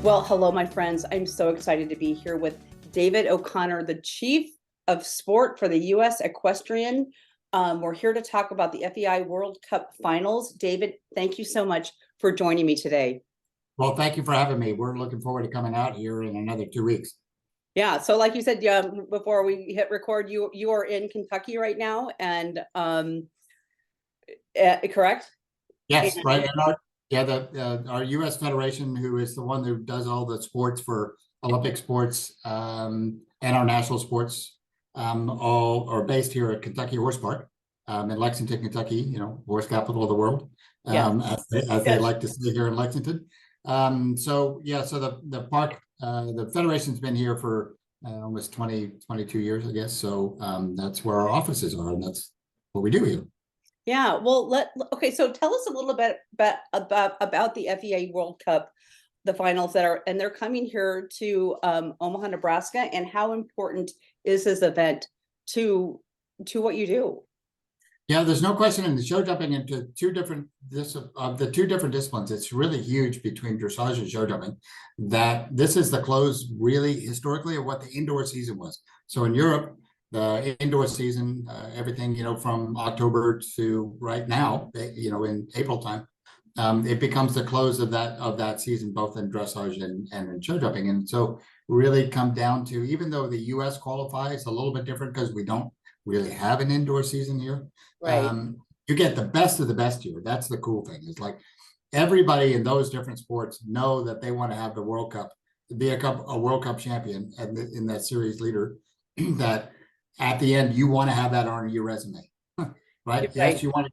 Well, hello, my friends. I'm so excited to be here with David O'Connor, the Chief of Sport for the U.S. Equestrian. We're here to talk about the FEI World Cup Finals. David, thank you so much for joining me today. Well, thank you for having me. We're looking forward to coming out here in another 2 weeks. Yeah, so like you said, before we hit record, you are in Kentucky right now, and correct? Yes, And, right. And our U.S. Federation, who is the one who does all the sports for Olympic sports and our national sports, all are based here at Kentucky Horse Park in Lexington, Kentucky. Horse capital of the world, yeah. as they like to say here in Lexington. So the park, the federation's been here for almost 22 years, I guess. So that's where our offices are, and that's what we do here. Yeah, well, okay. So tell us a little bit about the FEA World Cup, the finals they're coming here to Omaha, Nebraska, and how important is this event to what you do? Yeah, there's no question in the show jumping into the two different disciplines. It's really huge between dressage and show jumping that this is the close, really historically, of what the indoor season was. So in Europe, the indoor season, everything from October to right now, in April time, it becomes the close of that season, both in dressage and in show jumping. And so really come down to, even though the U.S. qualifies a little bit different because we don't really have an indoor season here. Right. You get the best of the best here. That's the cool thing. It's like everybody in those different sports know that they want to have the World Cup, be a World Cup champion, and in that series leader, that at the end you want to have that on your resume, right? Yes, you're going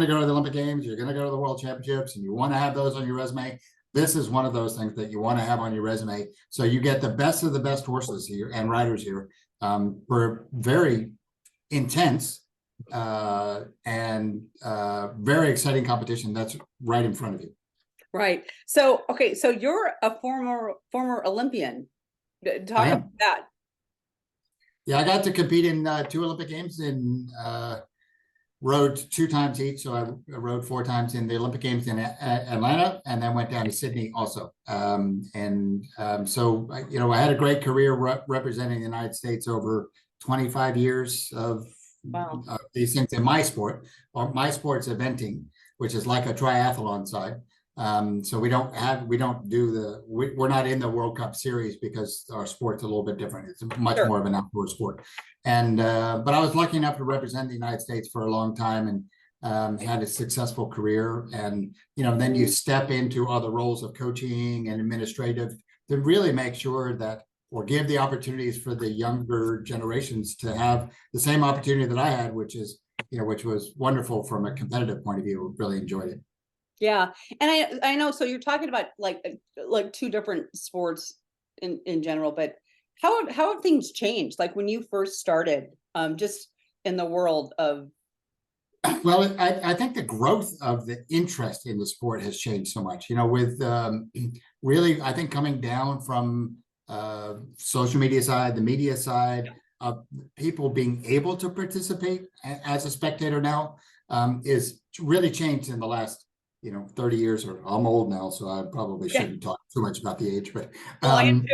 to go to the Olympic Games, you're going to go to the World Championships, and you want to have those on your resume. This is one of those things that you want to have on your resume. So you get the best of the best horses here and riders here for very intense and very exciting competition that's right in front of you. Right. So, okay, so you're a former Olympian. Talk about that. Yeah, I got to compete in 2 Olympic Games and rode 2 times each. So I rode 4 times in the Olympic Games in Atlanta, and then went down to Sydney also. So I had a great career representing the United States over 25 years of these things in my sport. Or my sport's eventing, which is like a triathlon side. So we're not in the World Cup series because our sport's a little bit different. It's much more of an outdoor sport. And but I was lucky enough to represent the United States for a long time, and had a successful career. And then you step into other roles of coaching and administrative to really make sure that, or give the opportunities for the younger generations to have the same opportunity that I had, which was wonderful from a competitive point of view. Really enjoyed it. Yeah, and I know. So you're talking about like 2 different sports in general, but how have things changed? Like when you first started, just in the world of. Well, I think the growth of the interest in the sport has changed so much. With really, I think coming down from social media side, the media side, of people being able to participate as a spectator now is really changed in the last 30 years. Or I'm old now, so I probably shouldn't talk too much about the age, but I am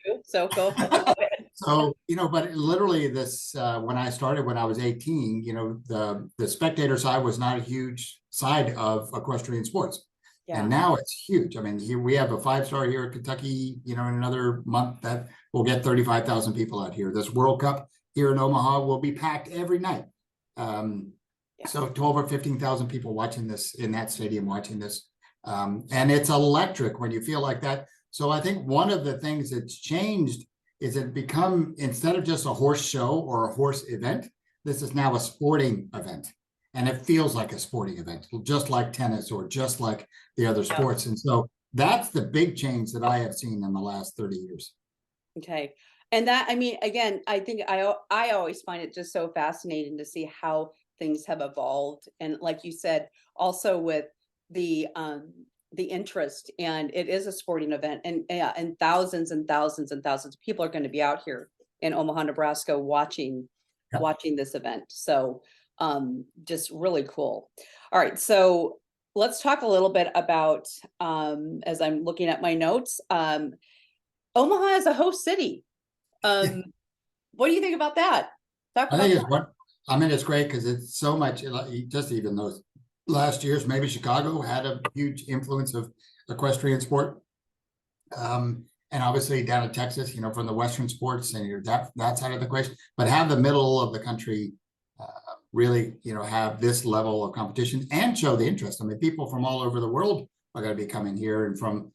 too, so go ahead. So but literally this when I started when I was 18, the spectator side was not a huge side of equestrian sports. And now it's huge. I mean, here we have a 5-star here at Kentucky, in another month that will get 35,000 people out here. This World Cup here in Omaha will be packed every night. So 12 or 15,000 people watching this in that stadium, watching this. And it's electric when you feel like that. So I think one of the things that's changed is it become, instead of just a horse show or a horse event, this is now a sporting event. And it feels like a sporting event, just like tennis or just like the other sports. And so that's the big change that I have seen in the last 30 years. Okay. And that, I mean, again, I think I always find it just so fascinating to see how things have evolved. And like you said, also with the interest, and it is a sporting event, and thousands and thousands and thousands of people are going to be out here in Omaha, Nebraska watching this event. So just really cool. All right. So let's talk a little bit about, as I'm looking at my notes, Omaha is a host city. What do you think about that? Talk I about think that. it's what, I mean, it's great because it's so much, just even those last years, maybe Chicago had a huge influence of equestrian sport. And obviously down in Texas, from the Western sports and that side of the equation, but have the middle of the country really, have this level of competition and show the interest. I mean, people from all over the world are going to be coming here, and from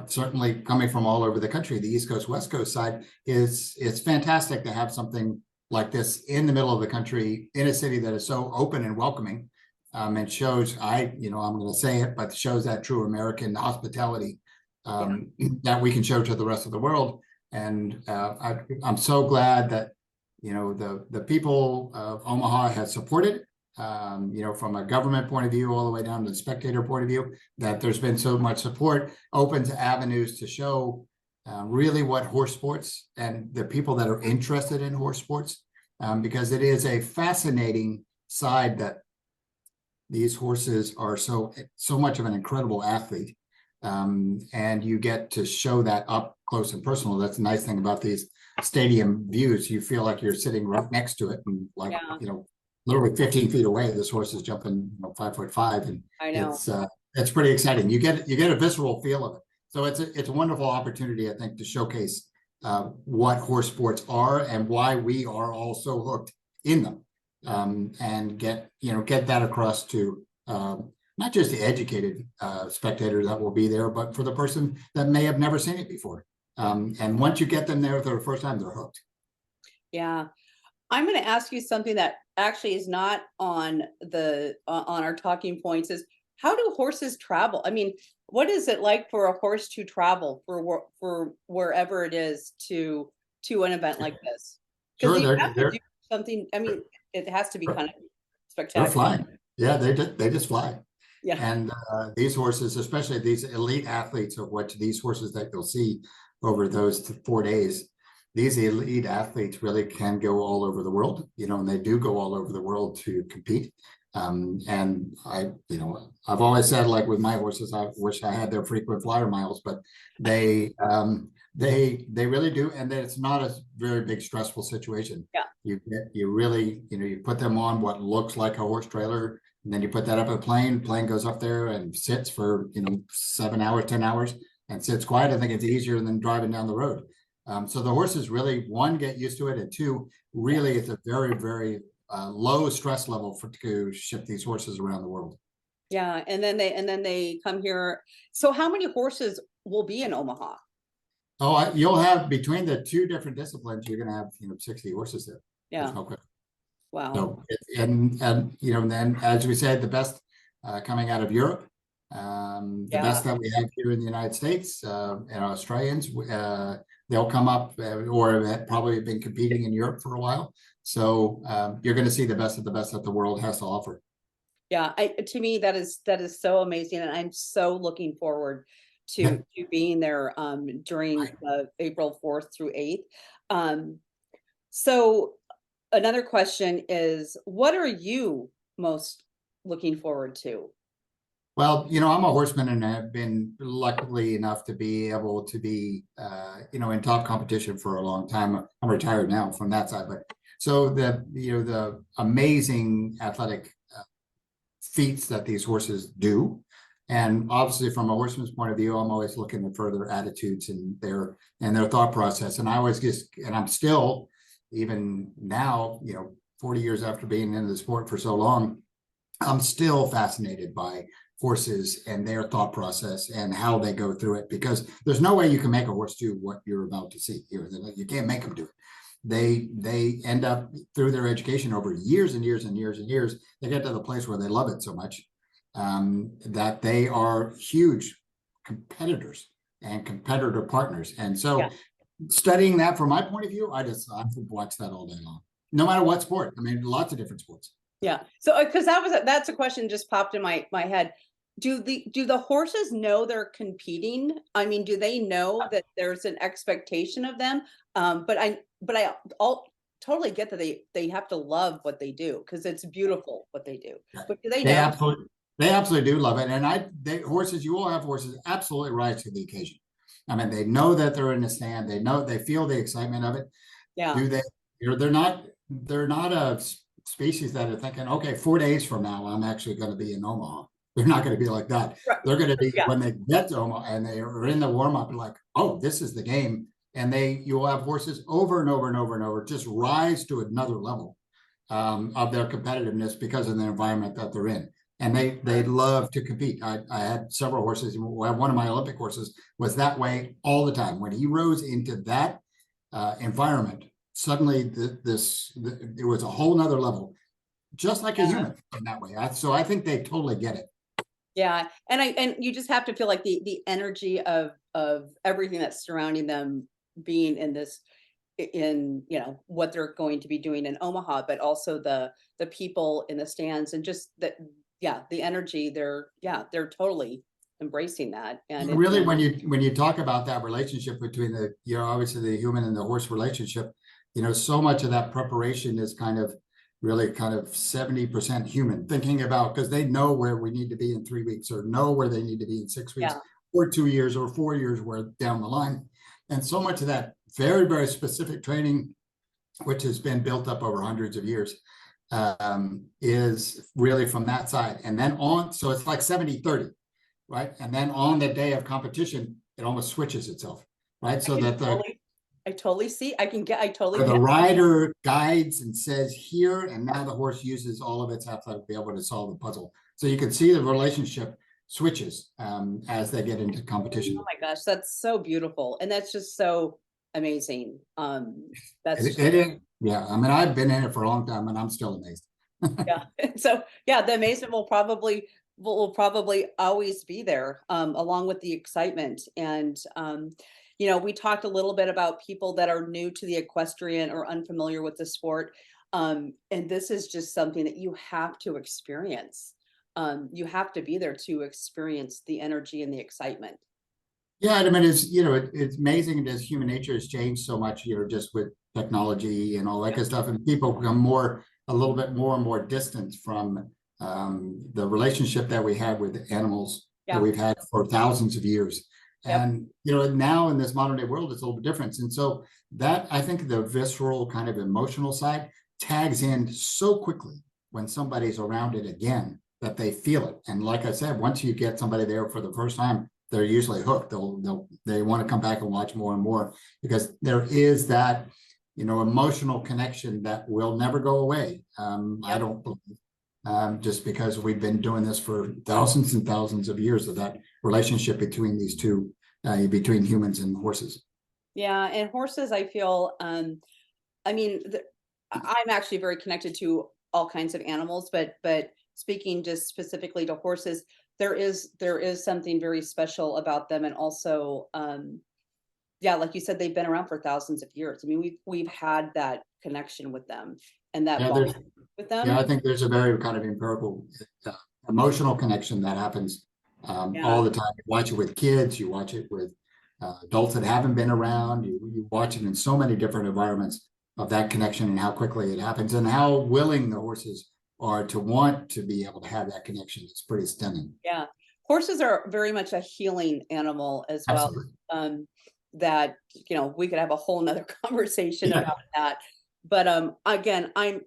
certainly coming from all over the country. The East Coast, West Coast side it's fantastic to have something like this in the middle of the country in a city that is so open and welcoming, and shows, I'm going to say it, but shows that true American hospitality that we can show to the rest of the world. And I'm so glad that the people of Omaha have supported, from a government point of view all the way down to the spectator point of view, that there's been so much support, opens avenues to show really what horse sports and the people that are interested in horse sports, because it is a fascinating side that these horses are so much of an incredible athlete. And you get to show that up close and personal. That's the nice thing about these stadium views. You feel like you're sitting right next to it, and like, literally 15 feet away, this horse is jumping 5'5", and I know. it's pretty exciting. You get a visceral feel of it. So it's a wonderful opportunity, I think, to showcase what horse sports are and why we are all so hooked in them, and get that across to not just the educated spectator that will be there, but for the person that may have never seen it before. And once you get them there for the first time, they're hooked. Yeah. I'm going to ask you something that actually is not on our talking points, is how do horses travel? I mean, what is it like for a horse to travel for wherever it is to an event like this? Because Sure, you have to do something. I mean, it has to be kind of spectacular. They're flying. Yeah, they just fly. Yeah. And these horses, especially these elite athletes, of what these horses that you'll see over those 4 days, these elite athletes really can go all over the world, and they do go all over the world to compete. And I've always said, like with my horses, I wish I had their frequent flyer miles, but they really do, and that it's not a very big stressful situation. Yeah. You really, you put them on what looks like a horse trailer, and then you put that up a plane goes up there and sits for 7 hours, 10 hours, and sits quiet. I think it's easier than driving down the road. So the horses really, one, get used to it, and two, really it's a very, very low stress level to ship these horses around the world. Yeah, and then they come here. So how many horses will be in Omaha? Oh, you'll have, between the two different disciplines, you're going to have 60 horses there. Yeah. There's no question. Wow. So, and then, as we said, the best coming out of Europe, the best that we have here in the United States, and Australians, they'll come up, or have probably been competing in Europe for a while. So you're going to see the best that the world has to offer. Yeah, to me that is so amazing, and I'm so looking forward to being there during April 4th through 8th. So another question is, what are you most looking forward to? Well, I'm a horseman, and I've been lucky enough to be able to be, in top competition for a long time. I'm retired now from that side, but so the amazing athletic feats that these horses do. And obviously from a horseman's point of view, I'm always looking at further attitudes and their thought process. And I always and I'm still, even now, 40 years after being in the sport for so long, I'm still fascinated by horses and their thought process and how they go through it, because there's no way you can make a horse do what you're about to see here. You can't make them do it. They end up, through their education over years and years and years and years, they get to the place where they love it so much that they are huge competitors and competitor partners. And so studying that from my point of view, I watch that all day long, no matter what sport. I mean, lots of different sports. Yeah. So because that's a question just popped in my head. Do the horses know they're competing? I mean, do they know that there's an expectation of them? But I totally get that they have to love what they do, because it's beautiful what they do. But do they know? They absolutely do love it. And horses, you will have horses absolutely rise to the occasion. I mean, they know that they're in the stand. They feel the excitement of it. Yeah. Do they, they're not a species that are thinking, okay, 4 days from now, I'm actually going to be in Omaha. They're not going to be like that. Right. They're going to be, Yeah. when they get to Omaha and they are in the warm up, like, oh, this is the game. And you will have horses over and over and over and over just rise to another level of their competitiveness because of the environment that they're in. And they love to compete. I had several horses. One of my Olympic horses was that way all the time. When he rose into that environment, suddenly it was a whole nother level, just like a human in that way. So I think they totally get it. Yeah, and you just have to feel like the energy of everything that's surrounding them being in this, in what they're going to be doing in Omaha, but also the people in the stands, and just that, the energy, they're totally embracing that. And really, when you talk about that relationship between obviously the human and the horse relationship, so much of that preparation is really 70% human, thinking about, because they know where we need to be in 3 weeks, or know where they need to be in 6 weeks, or 2 years, or 4 years, where down the line. And so much of that very, very specific training, which has been built up over hundreds of years, is really from that side. And then on, so it's like 70-30, right? And then on the day of competition, it almost switches itself, right? So that I totally see. I totally get the rider guides and says here, and now the horse uses all of its athletic to be able to solve the puzzle. So you can see the relationship switches as they get into competition. Oh my gosh, that's so beautiful, and that's just so amazing. That's it is. Yeah, I mean, I've been in it for a long time, and I'm still amazed. Yeah. So the amazement will probably always be there, along with the excitement. And we talked a little bit about people that are new to the equestrian or unfamiliar with the sport. And this is just something that you have to experience. You have to be there to experience the energy and the excitement. Yeah, I mean, it's amazing as human nature has changed so much, just with technology and all that kind of stuff, and people become a little bit more and more distant from the relationship that we have with animals that we've had for thousands of years. And now in this modern day world, it's a little bit different. And so that, I think, the visceral kind of emotional side tags in so quickly when somebody's around it again, that they feel it. And like I said, once you get somebody there for the first time, they're usually hooked. They want to come back and watch more and more, because there is that emotional connection that will never go away. I don't believe, just because we've been doing this for thousands and thousands of years, of that relationship between these two, between humans and horses. Yeah, and horses, I feel, I mean, I'm actually very connected to all kinds of animals, but speaking just specifically to horses, there is something very special about them. And also, like you said, they've been around for thousands of years. I mean, we've had that connection with them, and that bond with them. Yeah, I think there's a very kind of empirical emotional connection that happens all the time. You watch it with kids, you watch it with adults that haven't been around, you watch it in so many different environments, of that connection and how quickly it happens, and how willing the horses are to want to be able to have that connection. It's pretty stunning. Yeah, horses are very much a healing animal as well. Absolutely. That we could have a whole nother conversation about that. But again, I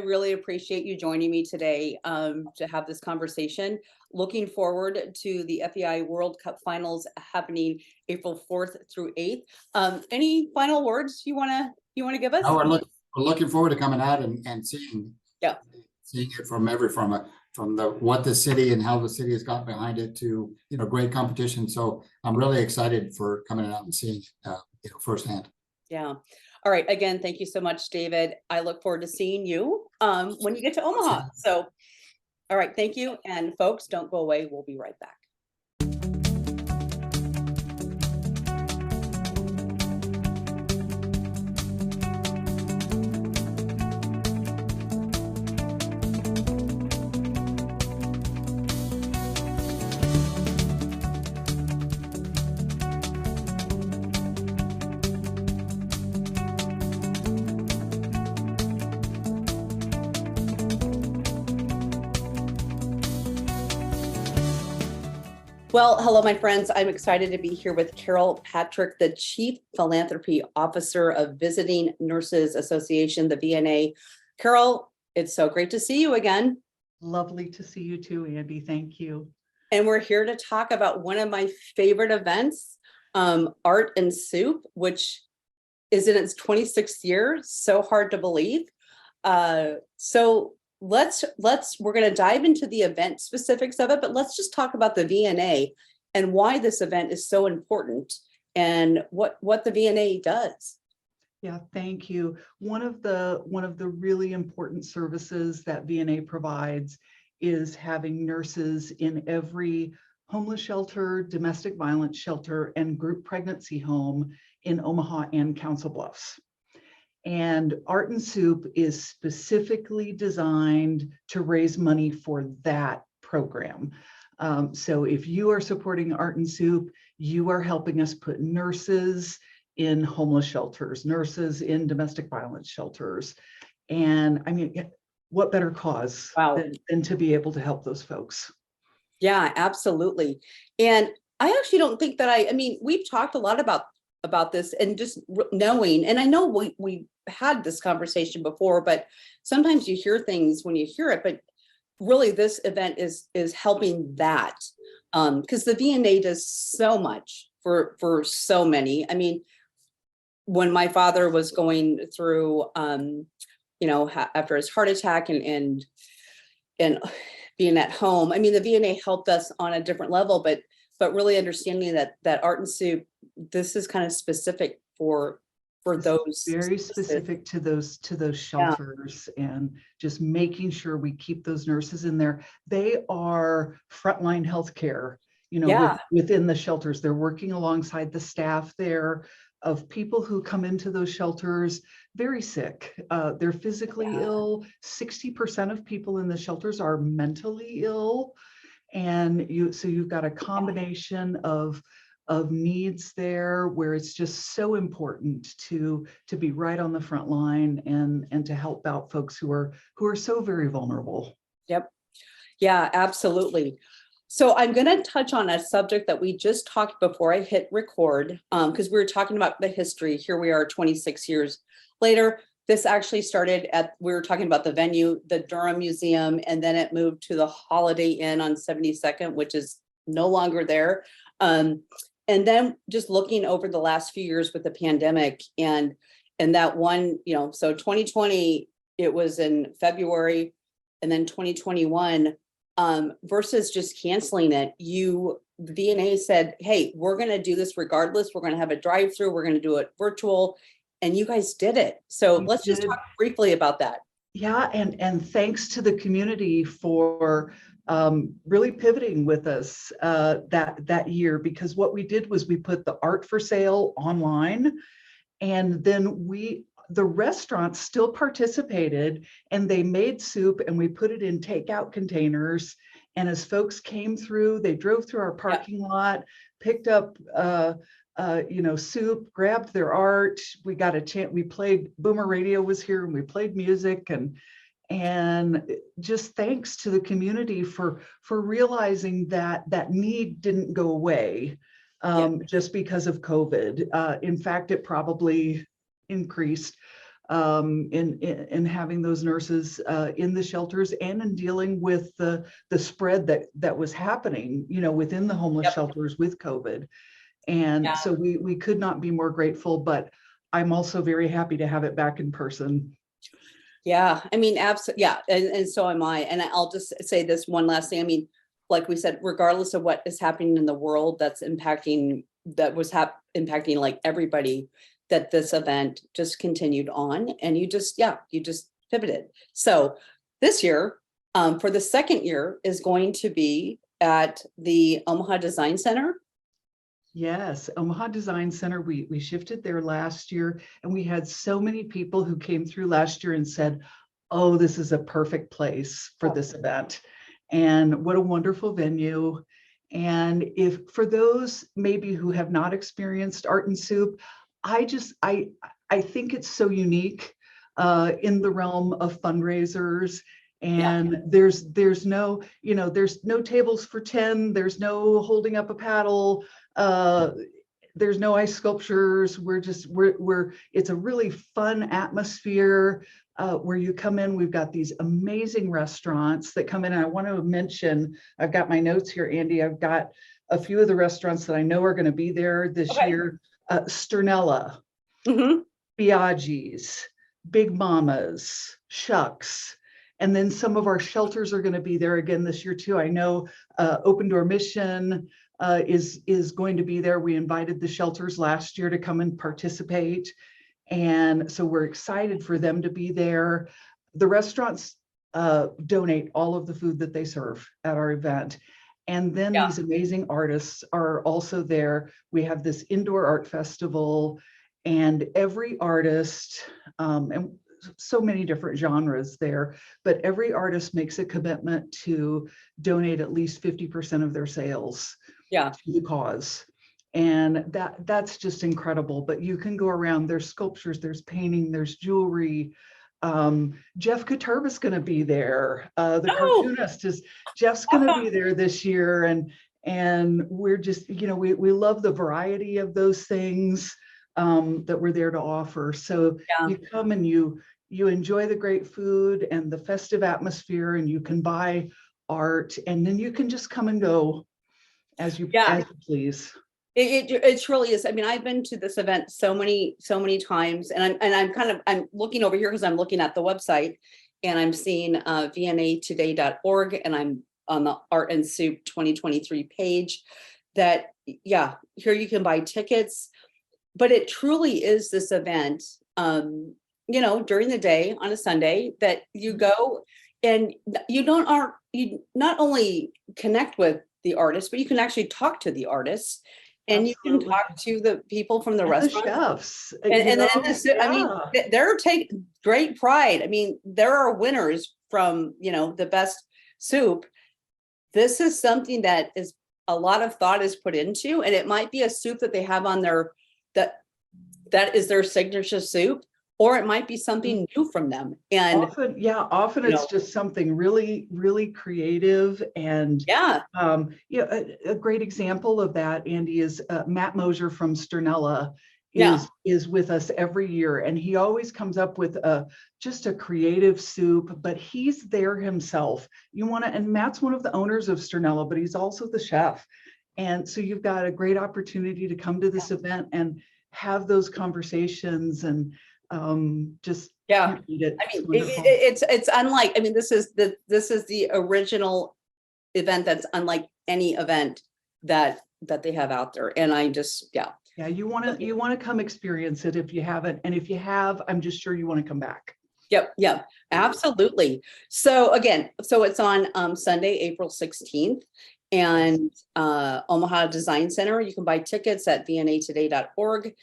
really appreciate you joining me today to have this conversation. Looking forward to the FEI World Cup Finals happening April 4th through 8th. Any final words you want to give us? Oh, we're looking forward to coming out and seeing it from what the city and how the city has got behind it to great competition. So I'm really excited for coming out and seeing firsthand. Yeah. All right. Again, thank you so much, David. I look forward to seeing you when you get to Omaha. So, all right. Thank you. And folks, don't go away. We'll be right back. Well, hello, my friends. I'm excited to be here with Carol Patrick, the Chief Philanthropy Officer of Visiting Nurses Association, the VNA. Carol, it's so great to see you again. Lovely to see you too, Andy. Thank you. And we're here to talk about one of my favorite events, Art and Soup, which is in its 26th year. So hard to believe. So we're going to dive into the event specifics of it, but let's just talk about the VNA and why this event is so important and what the VNA does. Yeah, thank you. One of the really important services that VNA provides is having nurses in every homeless shelter, domestic violence shelter, and group pregnancy home in Omaha and Council Bluffs. And Art and Soup is specifically designed to raise money for that program. So if you are supporting Art and Soup, you are helping us put nurses in homeless shelters, nurses in domestic violence shelters. And I mean, what better cause than to be able to help those folks? Yeah, absolutely. And I actually don't think that I mean, we've talked a lot about this and just knowing, and I know we had this conversation before, but sometimes you hear things when you hear it, but really this event is helping that because the VNA does so much for so many. I mean, when my father was going through after his heart attack and being at home, I mean, the VNA helped us on a different level, but really understanding that Art and Soup, this is kind of specific for those, very specific to those shelters, and just making sure we keep those nurses in there. They are frontline healthcare, within the shelters. They're working alongside the staff there of people who come into those shelters very sick. They're physically ill. 60% of people in the shelters are mentally ill. And so you've got a combination of needs there where it's just so important to be right on the front line and to help out folks who are so very vulnerable. Yep. Yeah, absolutely. So I'm going to touch on a subject that we just talked before I hit record, because we were talking about the history. Here we are 26 years later. This actually started we were talking about the venue, the Durham Museum, and then it moved to the Holiday Inn on 72nd, which is no longer there. And then just looking over the last few years with the pandemic and that one, so 2020, it was in February, and then 2021, versus just canceling it, the VNA said, hey, we're going to do this regardless. We're going to have a drive-through. We're going to do it virtual. And you guys did it. So let's just talk briefly about that. Yeah, and thanks to the community for really pivoting with us that year, because what we did was we put the art for sale online, and then the restaurants still participated, and they made soup, and we put it in takeout containers. And as folks came through, they drove through our parking lot, picked up soup, grabbed their art. We got a chance. We played, Boomer Radio was here, and we played music, and just thanks to the community for realizing that need didn't go away just because of COVID. In fact, it probably increased in having those nurses in the shelters and in dealing with the spread that was happening, within the homeless shelters with COVID. And so we could not be more grateful, but I'm also very happy to have it back in person. Yeah, I mean, absolutely. Yeah, and so am I. And I'll just say this one last thing. I mean, like we said, regardless of what is happening in the world impacting like everybody, that this event just continued on, and you just pivoted. So this year, for the second year, is going to be at the Omaha Design Center. Yes, Omaha Design Center. We shifted there last year, and we had so many people who came through last year and said, oh, this is a perfect place for this event. And what a wonderful venue. And if for those maybe who have not experienced Art and Soup, I think it's so unique in the realm of fundraisers. And there's no, there's no tables for 10, there's no holding up a paddle, there's no ice sculptures. It's a really fun atmosphere where you come in. We've got these amazing restaurants that come in. And I want to mention, I've got my notes here, Andy. I've got a few of the restaurants that I know are going to be there this year. Sternella, Biaggi's, Big Mama's, Shucks. And then some of our shelters are going to be there again this year too. I know Open Door Mission is going to be there. We invited the shelters last year to come and participate. And so we're excited for them to be there. The restaurants donate all of the food that they serve at our event. And then these amazing artists are also there. We have this indoor art festival, and every artist, and so many different genres there, but every artist makes a commitment to donate at least 50% of their sales to the cause. And that's just incredible. But you can go around, there's sculptures, there's painting, there's jewelry. Jeff Katerba is going to be there. The cartoonist Jeff's going to be there this year. And we're just, we love the variety of those things that we're there to offer. So you come and you enjoy the great food and the festive atmosphere, and you can buy art, and then you can just come and go as you please. It truly is. I mean, I've been to this event so many times, and I'm looking over here because I'm looking at the website, and I'm seeing VNAtoday.org, and I'm on the Art and Soup 2023 page. That here you can buy tickets, but it truly is this event. During the day on a Sunday that you go, and you not only connect with the artists, but you can actually talk to the artists, and you can talk to the people from the restaurant, the chefs, and I mean, they're taking great pride. I mean, there are winners from the best soup. This is something that is a lot of thought is put into, and it might be a soup that they have on their that is their signature soup. Or it might be something new from them. And often it's just something really, really creative. And a great example of that, Andy, is Matt Mosier from Sternella is with us every year. And he always comes up with just a creative soup, but he's there himself. And Matt's one of the owners of Sternella, but he's also the chef. And so you've got a great opportunity to come to this event and have those conversations and it's unlike, I mean, this is the original event that's unlike any event that they have out there. And I just you want to come experience it if you haven't, and if you have, I'm just sure you want to come back. Yep, absolutely. So again, it's on Sunday, April 16th, and Omaha Design Center. You can buy tickets at VNAtoday.org.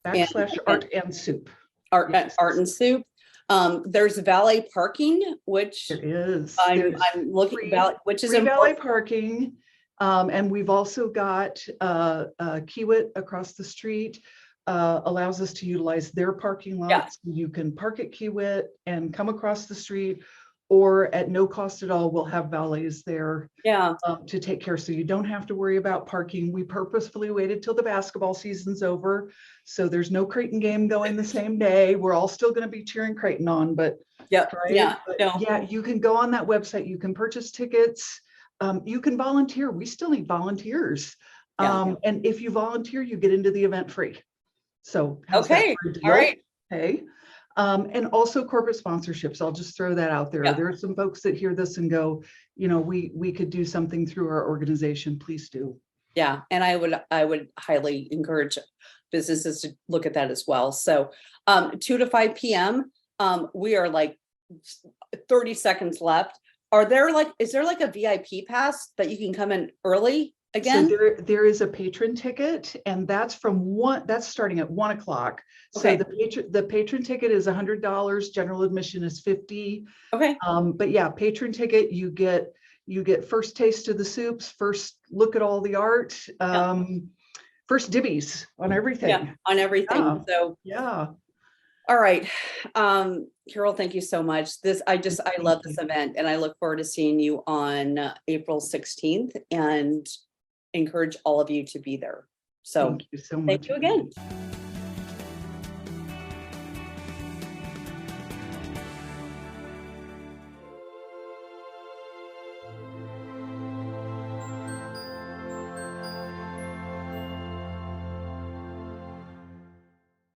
/Art and Soup. Art and Soup. There's valet parking, which it is. I'm looking about, which is valet parking. And we've also got Kiewit across the street allows us to utilize their parking lots. You can park at Kiewit and come across the street, or at no cost at all, we'll have valets there to take care. So you don't have to worry about parking. We purposefully waited till the basketball season's over, so there's no Creighton game going the same day. We're all still going to be cheering Creighton on, but you can go on that website. You can purchase tickets. You can volunteer. We still need volunteers. And if you volunteer, you get into the event free. So all right. Okay. And also corporate sponsorships. I'll just throw that out there. There are some folks that hear this and go, we could do something through our organization. Please do. Yeah. And I would highly encourage businesses to look at that as well. So 2 to 5 p.m. We are like 30 seconds left. Is there like a VIP pass that you can come in early again? So there is a patron ticket, and that's starting at 1 o'clock. So the patron ticket is $100. General admission is $50. Okay. But patron ticket, you get first taste of the soups, first look at all the art, first dibbies on everything. On everything. So All right. Carol, thank you so much. I love this you. event, and I look forward to seeing you on April 16th, and encourage all of you to be there. So Thank you so much. thank you again.